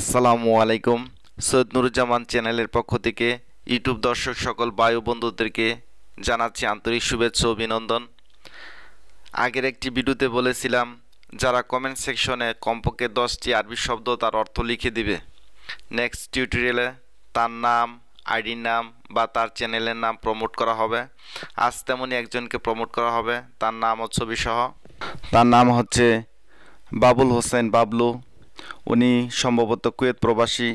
আসসালামু আলাইকুম। সৈয়দ নুরুজ্জামান চ্যানেলের পক্ষ থেকে ইউটিউব দর্শক সকল বায়ু বন্ধুদেরকে জানাচ্ছি আন্তরিক শুভেচ্ছা ও অভিনন্দন। আগের একটি ভিডিওতে বলেছিলাম যারা কমেন্ট সেকশনে কমপক্ষে 10টি আরবি শব্দ তার অর্থ লিখে দিবে, নেক্সট টিউটোরিয়ালে তার নাম, আইডির নাম বা তার চ্যানেলের নাম প্রমোট করা হবে। আজ তেমনই একজনকে প্রমোট করা হবে, তার নাম ও ছবি সহ। তার নাম হচ্ছে বাবুল হোসেন বাবলু। উনি সম্ভবত কুয়েত প্রবাসী।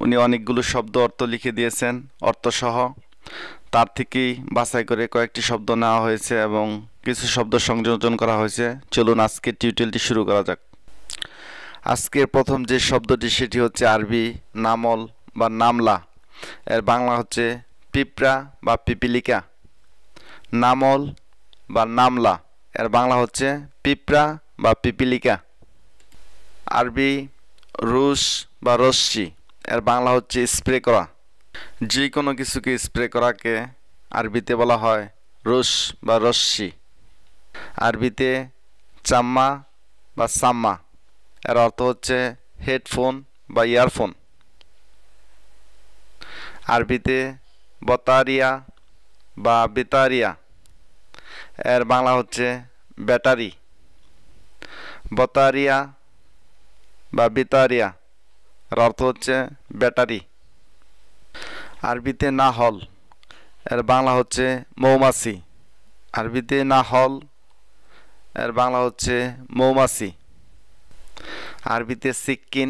উনি অনেকগুলো শব্দ অর্থ লিখে দিয়েছেন অর্থসহ। তার থেকেই বাছাই করে কয়েকটি শব্দ নেওয়া হয়েছে এবং কিছু শব্দ সংযোজন করা হয়েছে। চলুন আজকের টিউটোরিয়ালটি শুরু করা যাক। আজকের প্রথম যে শব্দটি সেটি হচ্ছে আরবি নামল বা নামলা। এর বাংলা হচ্ছে পিঁপড়া বা পিপিলিকা। নামল বা নামলা এর বাংলা হচ্ছে পিঁপড়া বা পিপিলিকা। আরবি রুশ বা রশ্মি এর বাংলা হচ্ছে স্প্রে করা। যে কোনো কিছুকে স্প্রে করাকে আরবিতে বলা হয় রুশ বা রশ্মি। আরবিতে চাম্মা বা সাম্মা এর অর্থ হচ্ছে হেডফোন বা ইয়ারফোন। আরবিতে বতারিয়া বা বেতারিয়া এর বাংলা হচ্ছে ব্যাটারি। বতারিয়া বা বেতারিয়া এর অর্থ হচ্ছে ব্যাটারি। আরবিতে নাহল এর বাংলা হচ্ছে মৌমাছি। আরবিতে নাহল এর বাংলা হচ্ছে মৌমাছি। আরবিতে সিক্কিন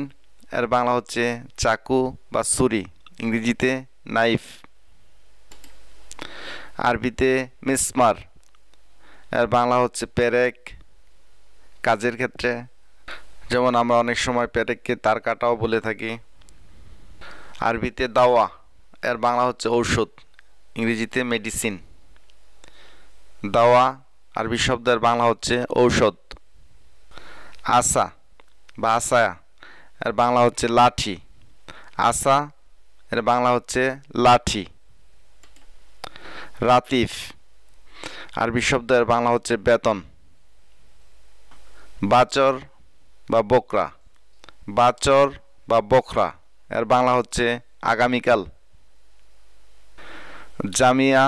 এর বাংলা হচ্ছে চাকু বা ছুরি, ইংরেজিতে নাইফ। আরবিতে মিসমার এর বাংলা হচ্ছে পেরেক, কাজের ক্ষেত্রে, যেমন আমরা অনেক সময় পেরেককে তার কাটাও বলে থাকি। আরবিতে দাওয়া এর বাংলা হচ্ছে ঔষধ, ইংরেজিতে মেডিসিন। দাওয়া আরবি শব্দের বাংলা হচ্ছে ঔষধ। আসা বা আসায়া এর বাংলা হচ্ছে লাঠি। আসা এর বাংলা হচ্ছে লাঠি। রাতিফ আরবি শব্দের বাংলা হচ্ছে বেতন। বাচর বা বকরা। বাচর বা বকরা এর বাংলা হচ্ছে আগামীকাল। জামিয়া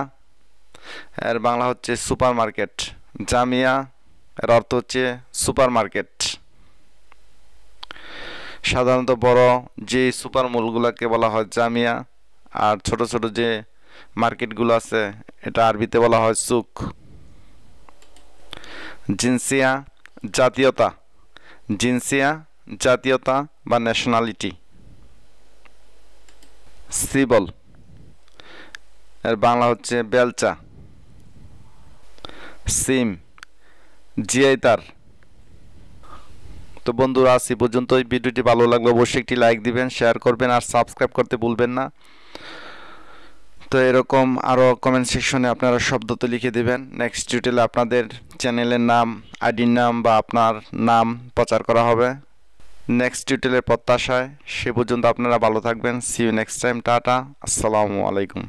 এর বাংলা হচ্ছে সুপার মার্কেট। জামিয়া এর অর্থ হচ্ছে সুপার মার্কেট। সাধারণত বড় যে সুপার মলগুলোকে বলা হয় জামিয়া, আর ছোট ছোট যে মার্কেটগুলো আছে এটা আরবিতে বলা হয় সুক। জিনসিয়া জাতীয়তা। জিনসিয়া জাতীয়তা বা ন্যাশনালিটি। সিবল এর বাংলা হচ্ছে বেলচা। সিম জিয়াইতার। তো বন্ধুরা, আজ এই পর্যন্ত। এই ভিডিওটি ভালো লাগলে অবশ্যই একটি লাইক দিবেন, শেয়ার করবেন আর সাবস্ক্রাইব করতে ভুলবেন না। তো এরকম আরও কমেন্ট সেকশনে আপনারা শব্দ তো লিখে দেবেন। নেক্সট টিউটোরিয়ালে আপনাদের চ্যানেলের নাম, আইডির নাম বা আপনার নাম প্রচার করা হবে নেক্সট টিউটোরিয়ালের প্রত্যাশায়। সে পর্যন্ত আপনারা ভালো থাকবেন। See you next time. Tata, আসসালামু আলাইকুম।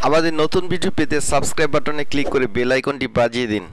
আমাদের নতুন ভিডিও পেতে সাবস্ক্রাইব বাটনে ক্লিক করে বেল আইকনটি বাজিয়ে দিন।